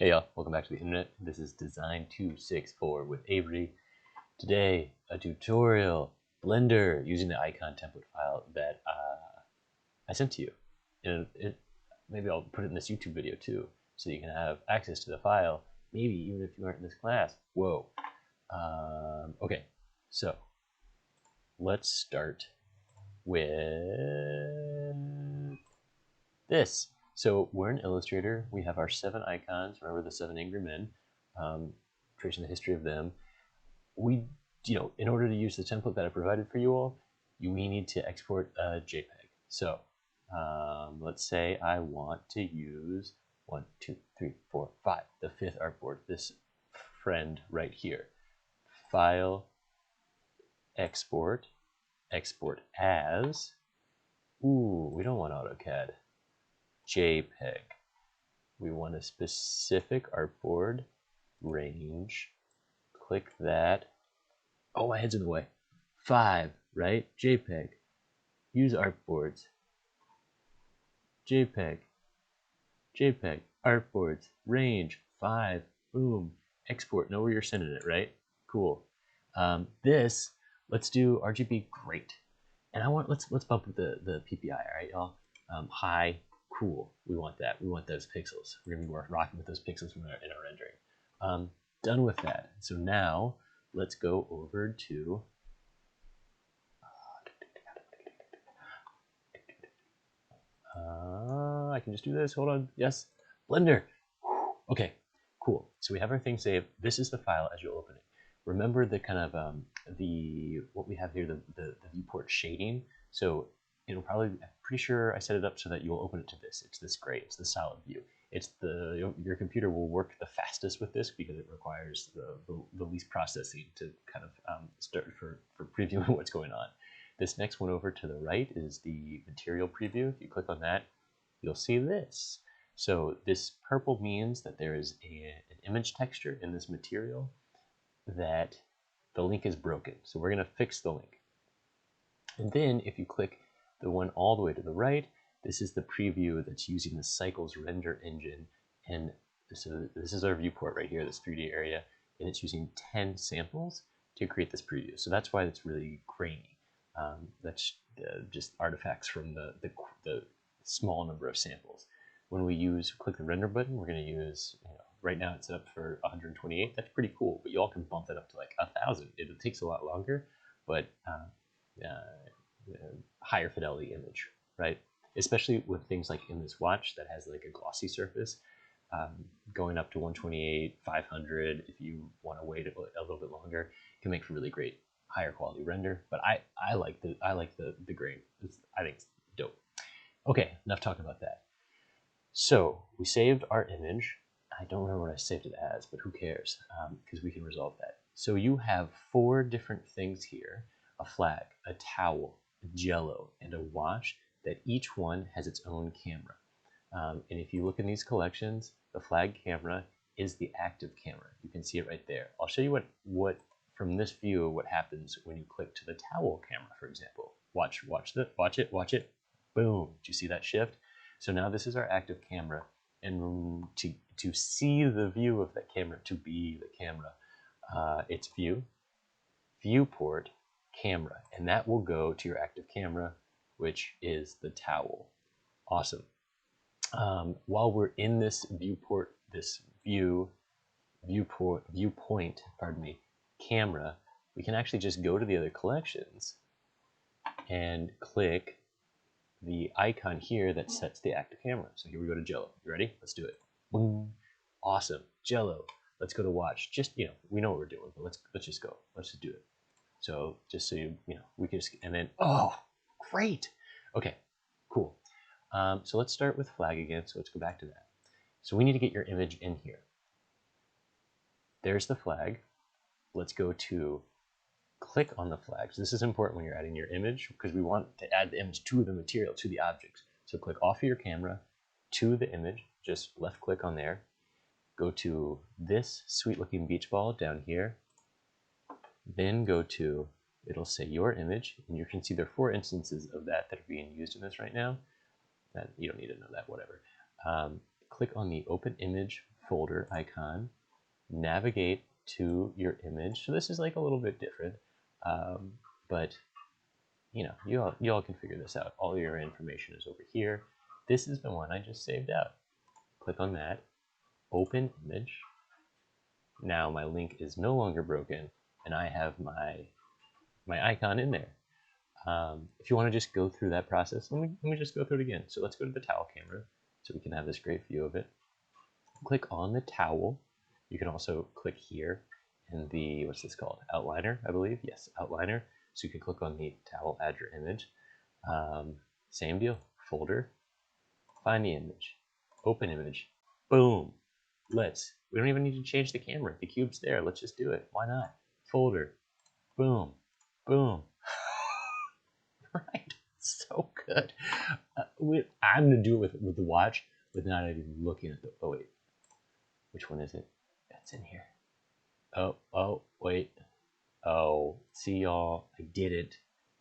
Hey y'all, welcome back to the internet. This is Design 264 with Avery. Today, a tutorial, Blender, using the icon template file that I sent to you. And maybe I'll put it in this YouTube video too, so you can have access to the file, maybe even if you aren't in this class. Whoa. Okay, so let's start with this. So we're in Illustrator. We have our 7 icons. Remember the 7 angry men, tracing the history of them. We, in order to use the template that I provided for you all, we need to export a JPEG. So let's say I want to use 1, 2, 3, 4, 5, the 5th artboard, this friend right here. File, export, export as. Ooh, we don't want AutoCAD. JPEG. We want a specific artboard range. Click that. Oh, my head's in the way. 5, right? JPEG. Use artboards. JPEG. JPEG. Artboards. Range. 5. Boom. Export. Know where you're sending it, right? Cool. This, let's do RGB. Great. And let's bump up the PPI. All right, y'all. High. Cool. We want that. We want those pixels. We're gonna be rocking with those pixels in our rendering. Done with that. So now let's go over to I can just do this. Hold on. Yes, Blender. Okay, cool. So we have our thing saved. This is the file as you open it. Remember the kind of what we have here, the viewport shading. So it'll probably, I'm pretty sure I set it up so that you'll open it to this. It's this gray. It's the solid view. It's your computer will work the fastest with this because it requires the least processing to kind of start for previewing what's going on. This next one over to the right is the material preview. If you click on that, you'll see this. So this purple means that there is an image texture in this material that the link is broken. So we're going to fix the link. And then if you click the one all the way to the right, this is the preview that's using the Cycles render engine. And so this is our viewport right here, this 3D area, and it's using 10 samples to create this preview. So that's why it's really grainy. That's just artifacts from the small number of samples. When we click the render button, we're going to use, right now it's set up for 128. That's pretty cool, but you all can bump that up to like 1,000. It takes a lot longer, but higher fidelity image, right? Especially with things like in this watch that has like a glossy surface, going up to 128, 500, if you want to wait a little bit longer, can make for really great higher quality render. But I like the grain. I think it's dope. Okay, enough talking about that. So we saved our image. I don't remember what I saved it as, but who cares? Because we can resolve that. So you have 4 different things here: a flag, a towel, a jello, and a wash, that each one has its own camera. And if you look in these collections, the flag camera is the active camera. You can see it right there. I'll show you what from this view, what happens when you click to the towel camera, for example. Watch it. Boom. Do you see that shift? So now this is our active camera. And to see the view of that camera, to be the camera, it's view, viewport, camera. And that will go to your active camera, which is the towel. Awesome. While we're in this viewport, this viewpoint, pardon me, camera, we can actually just go to the other collections and click the icon here that sets the active camera. So here we go to Jello. You ready? Let's do it. Boom. Awesome. Jello. Let's go to watch. Just, we know what we're doing, but let's just go. Let's just do it. So just so we can just, and then, oh, great. Okay, cool. So let's start with flag again. So let's go back to that. So we need to get your image in here. There's the flag. Let's go to click on the flag. So this is important when you're adding your image, because we want to add the image to the material, to the objects. So click off of your camera to the image, just left click on there. Go to this sweet looking beach ball down here. Then go to, it'll say your image, and you can see there are 4 instances of that are being used in this right now. That you don't need to know that, whatever. Click on the open image folder icon, navigate to your image. So this is like a little bit different, but you know, you all can figure this out. All your information is over here. This is the one I just saved out. Click on that, open image. Now my link is no longer broken, and I have my icon in there. If you want to just go through that process, let me just go through it again. So let's go to the towel camera so we can have this great view of it. Click on the towel. You can also click here in the, what's this called? Outliner, I believe. Yes, outliner. So you can click on the towel, add your image. Same deal, folder, find the image, open image, boom. We don't even need to change the camera. The cube's there. Let's just do it. Why not? Folder, boom, boom. Right, so good. I'm gonna do it with the watch, but not even looking at the. Oh wait, which one is it? That's in here. Oh wait. Oh, see y'all. I did it.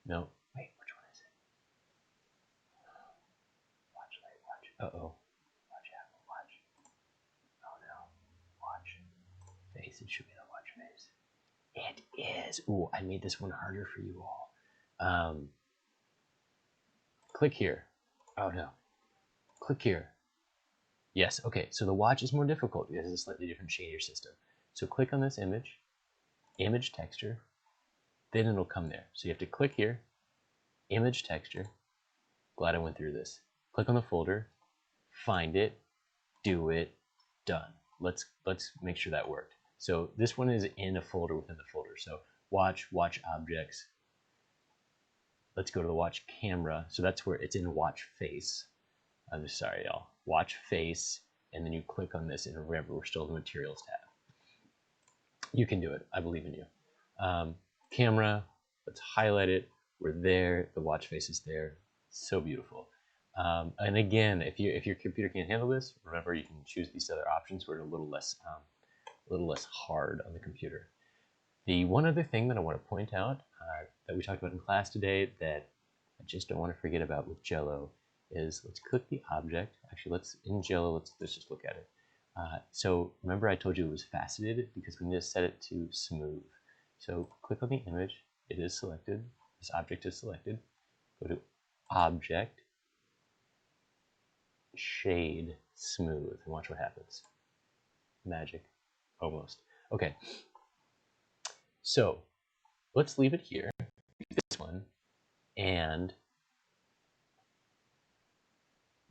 No, wait, which one is it? Watch, light, watch. Watch Apple, watch. Oh no, watch face. It should be the watch face. It is. Ooh, I made this one harder for you all. Click here. Oh no. Click here. Yes, okay, so the watch is more difficult because it's a slightly different shader system. So click on this image, image texture, then it'll come there. So you have to click here, image texture. Glad I went through this. Click on the folder, find it, do it, done. Let's make sure that worked. So this one is in a folder within the folder. So watch objects. Let's go to the watch camera. So that's where it's in watch face. I'm just sorry, y'all. Watch face, and then you click on this, and remember, we're still in the materials tab. You can do it. I believe in you. Camera, let's highlight it. We're there. The watch face is there. So beautiful. And again, if your computer can't handle this, remember you can choose these other options where it's a little less hard on the computer. The one other thing that I want to point out that we talked about in class today that I just don't want to forget about with Jello is let's click the object. Actually, in Jello, let's just look at it. So remember I told you it was faceted because we need to set it to smooth. So click on the image. It is selected. This object is selected. Go to Object, Shade, Smooth, and watch what happens. Magic, almost. Okay. So let's leave it here, this one, and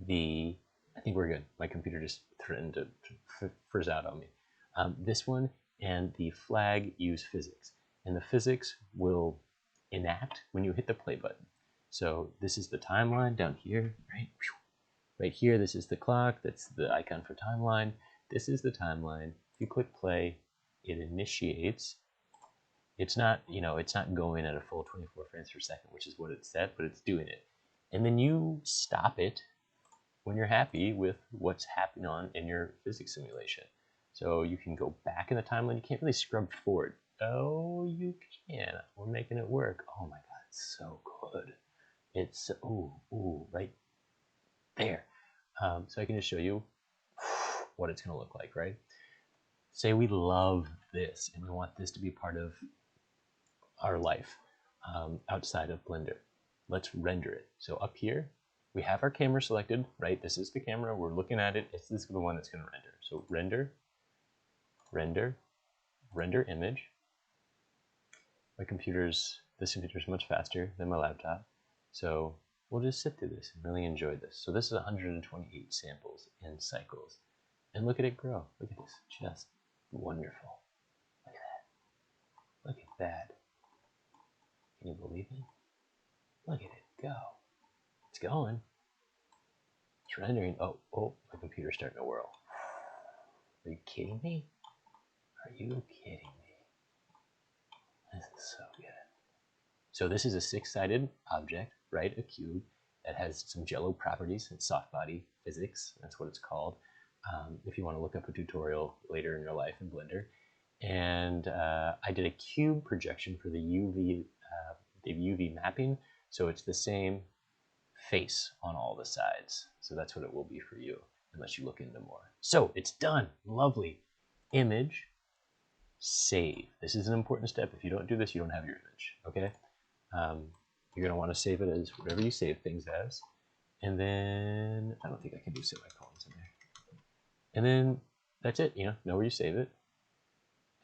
I think we're good. My computer just threatened to frizz out on me. This one and the flag use physics, and the physics will enact when you hit the play button. So this is the timeline down here, right? Right here, this is the clock. That's the icon for timeline. This is the timeline. If you click play, it initiates. It's not, it's not going at a full 24 frames per second, which is what it's set, but it's doing it. And then you stop it when you're happy with what's happening in your physics simulation. So you can go back in the timeline. You can't really scrub forward. Oh, you can. We're making it work. Oh my God, it's so good. It's, ooh, right there. So I can just show you what it's gonna look like, right? Say we love this and we want this to be part of our life outside of Blender. Let's render it. So up here, we have our camera selected, right? This is the camera, we're looking at it. This is the one that's gonna render. So render, render, render image. This computer is much faster than my laptop. So we'll just sit through this and really enjoy this. So this is 128 samples in cycles. And look at it grow. Look at this, just wonderful. Look at that. Look at that. Can you believe it? Look at it go. It's going. It's rendering. Oh, my computer's starting to whirl. Are you kidding me? Are you kidding me? This is so good. So this is a six-sided object, right? A cube that has some Jello properties. It's soft body physics. That's what it's called. If you want to look up a tutorial later in your life in Blender. And I did a cube projection for the UV mapping. So it's the same face on all the sides. So that's what it will be for you. and lets you look into more. So it's done. Lovely. Image, save. This is an important step. If you don't do this, you don't have your image. Okay. You're gonna want to save it as whatever you save things as, and then I don't think I can do semicolons in there. And then that's it. Know where you save it,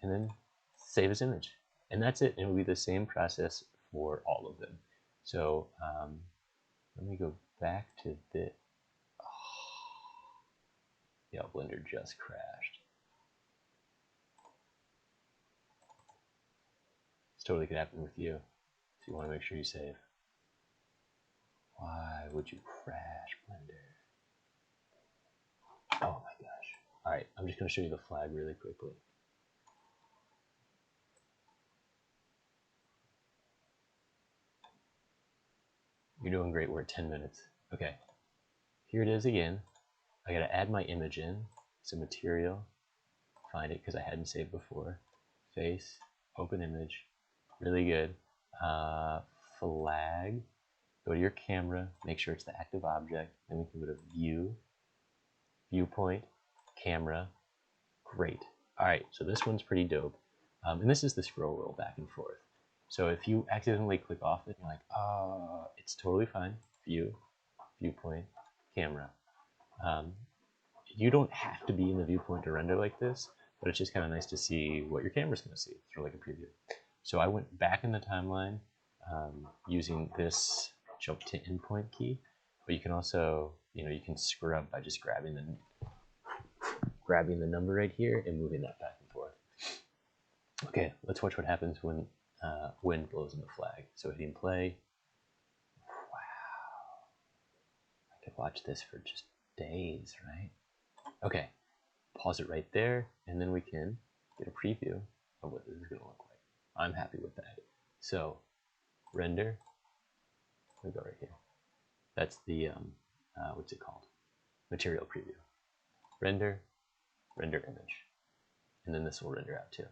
and then save as image, and that's it. And it will be the same process for all of them. So let me go back to the. Oh, yeah, Blender just crashed. This totally could happen with you. So you want to make sure you save. Why would you crash, Blender? Oh my gosh. All right, I'm just going to show you the flag really quickly. You're doing great. We're at 10 minutes. Okay, here it is again. I got to add my image in. Some material. Find it because I hadn't saved before. Face, open image. Really good. Flag. Go to your camera. Make sure it's the active object. Then we can go to view, viewpoint, camera. Great. All right, so this one's pretty dope. And this is the scroll wheel back and forth. So if you accidentally click off it, you're like, it's totally fine. View, viewpoint, camera. You don't have to be in the viewpoint to render like this, but it's just kind of nice to see what your camera's going to see through like a preview. So I went back in the timeline using this jump to endpoint key, but you can also, you can scrub by just grabbing the number right here and moving that back and forth. Okay, let's watch what happens when wind blows in the flag. So hitting play. Wow. I could watch this for just days, right? Okay, pause it right there, and then we can get a preview of what this is going to look like. I'm happy with that. So, render. We go right here. That's the, what's it called? Material preview. Render, render image. And then this will render out too.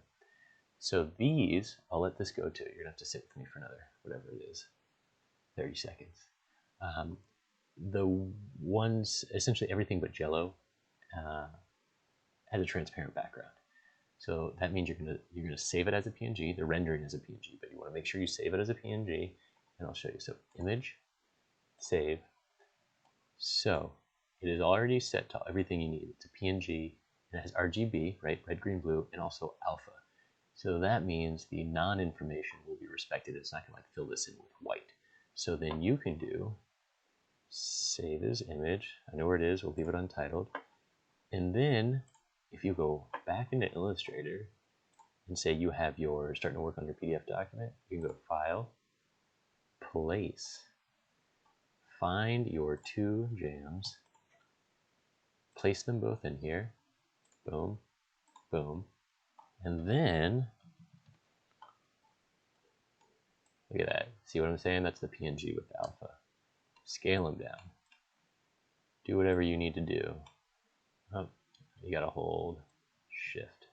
So these, I'll let this go too. You're gonna have to sit with me for another, whatever it is, 30 seconds. The ones, essentially everything but Jello, has a transparent background. So that means you're gonna save it as a PNG. The rendering is a PNG, but you want to make sure you save it as a PNG. And I'll show you. So image, save. So it is already set to everything you need. It's a PNG, and it has RGB, right? Red, green, blue, and also alpha. So that means the non-information will be respected. It's not gonna like fill this in with white. So then you can do save as image. I know where it is. We'll leave it untitled. And then if you go back into Illustrator and say you have your starting to work on your PDF document, you can go to File, Place, find your two jams, place them both in here, boom, boom, and then look at that. See what I'm saying? That's the PNG with alpha. Scale them down. Do whatever you need to do. Oh, you gotta hold shift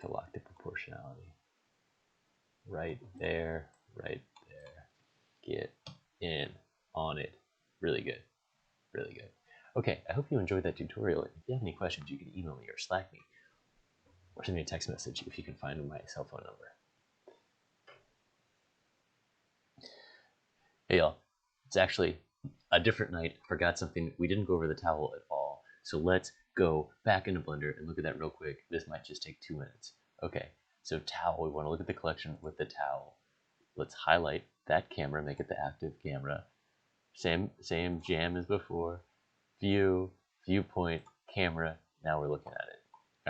to lock the proportionality. Right there, right there. Get in on it. Really good. Really good. Okay, I hope you enjoyed that tutorial. If you have any questions, you can email me or Slack me, or send me a text message if you can find my cell phone number. Hey y'all, it's actually a different night. Forgot something. We didn't go over the towel at all. So let's go back into Blender and look at that real quick. This might just take 2 minutes. Okay, so towel, we want to look at the collection with the towel. Let's highlight that camera, make it the active camera. Same jam as before. View, viewpoint, camera. Now we're looking at it.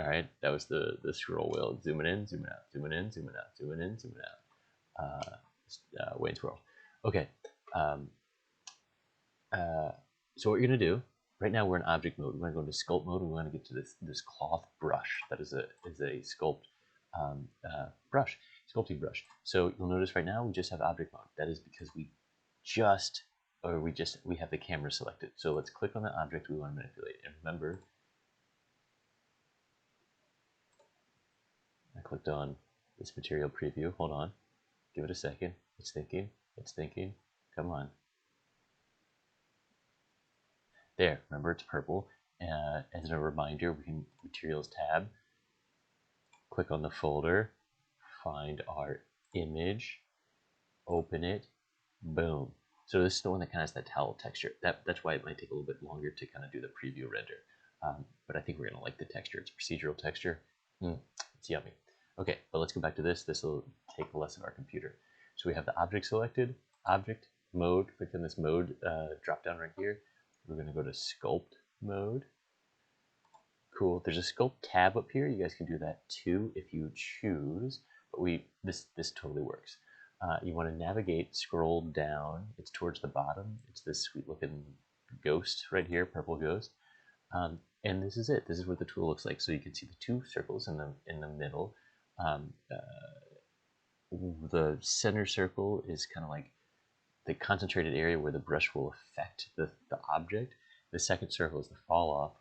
All right, that was the scroll wheel. Zooming in, zooming out, zooming in, zooming out, zooming in, zooming out. Wayne's World. Okay. So what you're gonna do right now, we're in object mode. We're gonna go into sculpt mode. We want to get to this cloth brush. That is a sculpt brush, sculpting brush. So you'll notice right now we just have object mode. That is because we have the camera selected. So let's click on the object we want to manipulate. And remember, I clicked on this material preview. Hold on, give it a second. It's thinking. It's thinking. Come on. There, remember it's purple. As a reminder, we can Materials tab, click on the folder, find our image, open it, boom. So this is the one that kind of has that towel texture. That's why it might take a little bit longer to kind of do the preview render. But I think we're gonna like the texture. It's procedural texture. It's yummy. Okay, but let's go back to this. This will take less of our computer. So we have the object selected, object, mode, click on this mode drop down right here. We're gonna go to sculpt mode. Cool. There's a sculpt tab up here. You guys can do that too if you choose. But this totally works. You want to navigate, scroll down. It's towards the bottom. It's this sweet looking ghost right here, purple ghost. And this is it. This is what the tool looks like. So you can see the two circles in the middle. The center circle is kind of like the concentrated area where the brush will affect the object. The second circle is the fall off.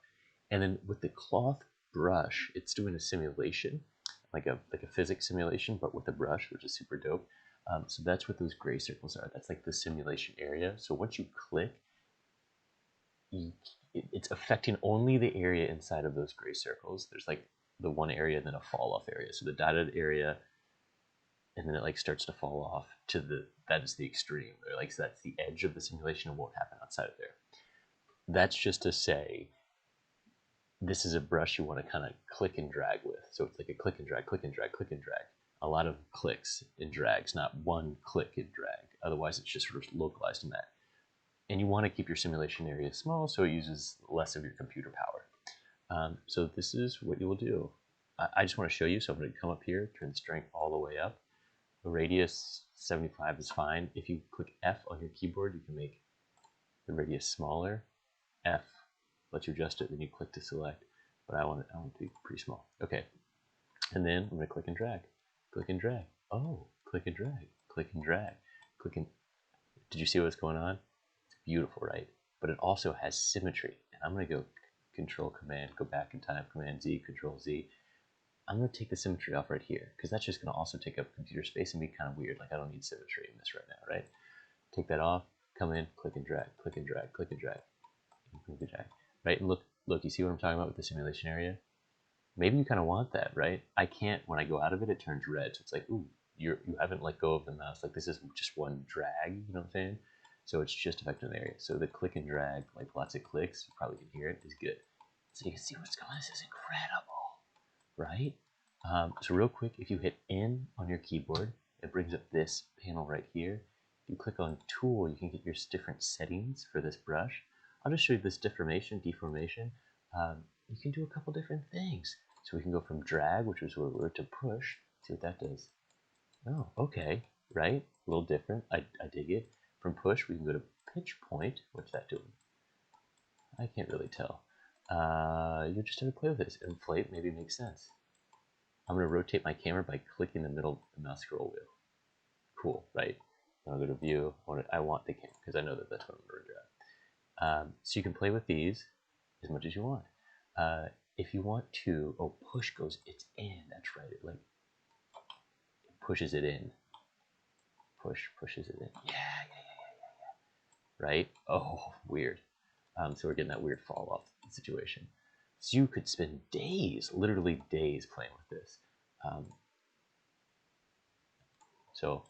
And then with the cloth brush, it's doing a simulation, like a physics simulation, but with a brush, which is super dope. So that's what those gray circles are. That's like the simulation area. So once you click, it's affecting only the area inside of those gray circles. There's like the one area and then a fall off area. So the dotted area, and then it like starts to fall off to that is the extreme. Or like, so that's the edge of the simulation and won't happen outside of there. That's just to say, this is a brush you want to kind of click and drag with. So it's like a click and drag, click and drag, click and drag. A lot of clicks and drags, not one click and drag. Otherwise, it's just sort of localized in that. And you want to keep your simulation area small so it uses less of your computer power. So this is what you will do. I just want to show you. So I'm going to come up here, turn the strength all the way up. The radius 75 is fine. If you click F on your keyboard, you can make the radius smaller. F lets you adjust it, then you click to select. But I want it to be pretty small. Okay. And then I'm going to click and drag. Click and drag. Oh, click and drag. Click and drag. Click and... Did you see what's going on? It's beautiful, right? But it also has symmetry. And I'm going to go Control Command, go back in time, Command Z, Control Z. I'm going to take the symmetry off right here because that's just going to also take up computer space and be kind of weird. Like, I don't need symmetry in this right now, right? Take that off, come in, click and drag, click and drag, click and drag, click and drag. Right? And look, you see what I'm talking about with the simulation area? Maybe you kind of want that, right? I can't, when I go out of it, it turns red. So it's like, ooh, you haven't let go of the mouse. Like, this is just one drag, you know what I'm saying? So it's just affecting the area. So the click and drag, like lots of clicks, you probably can hear it, is good. So you can see what's going on. This is incredible, right? So real quick, if you hit N on your keyboard, it brings up this panel right here. If you click on Tool, you can get your different settings for this brush. I'll just show you this deformation. You can do a couple different things. So we can go from drag, which is where we're to push. See what that does. Oh, okay, right? A little different. I dig it. From push, we can go to pitch point. What's that doing? I can't really tell. You just have to play with this. Inflate maybe makes sense. I'm going to rotate my camera by clicking the middle of the mouse scroll wheel. Cool, right? I'll go to view. I want the camera because I know that that's what I'm going to grab. So you can play with these as much as you want. If you want to, push goes, it's in. That's right. It pushes it in. Pushes it in. Yeah. Right? Oh, weird. So we're getting that weird fall off situation. So you could spend days, literally days, playing with this. So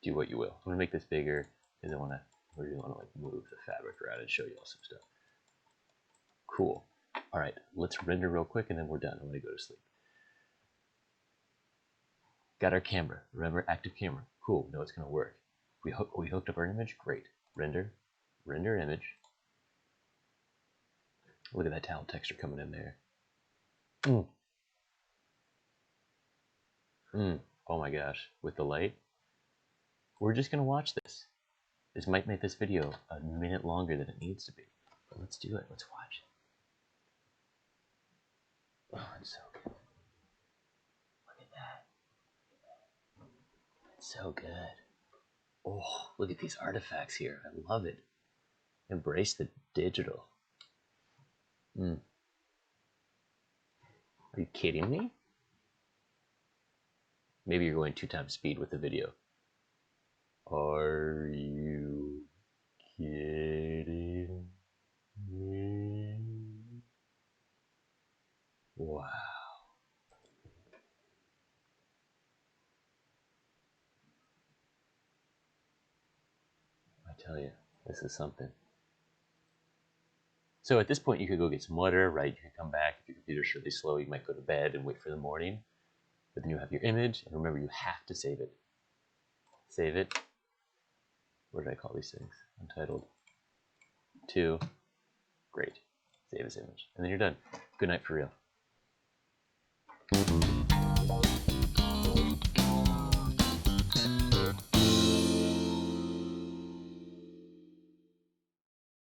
do what you will. I'm gonna make this bigger because I really want to like move the fabric around and show you all some stuff. Cool. All right, let's render real quick and then we're done. I'm gonna go to sleep. Got our camera. Remember, active camera. Cool. Know it's gonna work. We hooked up our image. Great. Render image. Look at that towel texture coming in there. Oh my gosh, with the light. We're just gonna watch this. This might make this video a minute longer than it needs to be. But let's do it. Let's watch it. Oh, it's so good. Look at that. It's so good. Oh, look at these artifacts here. I love it. Embrace the digital. Are you kidding me? Maybe you're going 2x speed with the video. Are you kidding me? tell you, this is something. So at this point, you could go get some water, right? You could come back. If your computer's really slow, you might go to bed and wait for the morning. But then you have your image, and remember, you have to save it. Save it. What did I call these things? Untitled 2. Great. Save as image. And then you're done. Good night for real.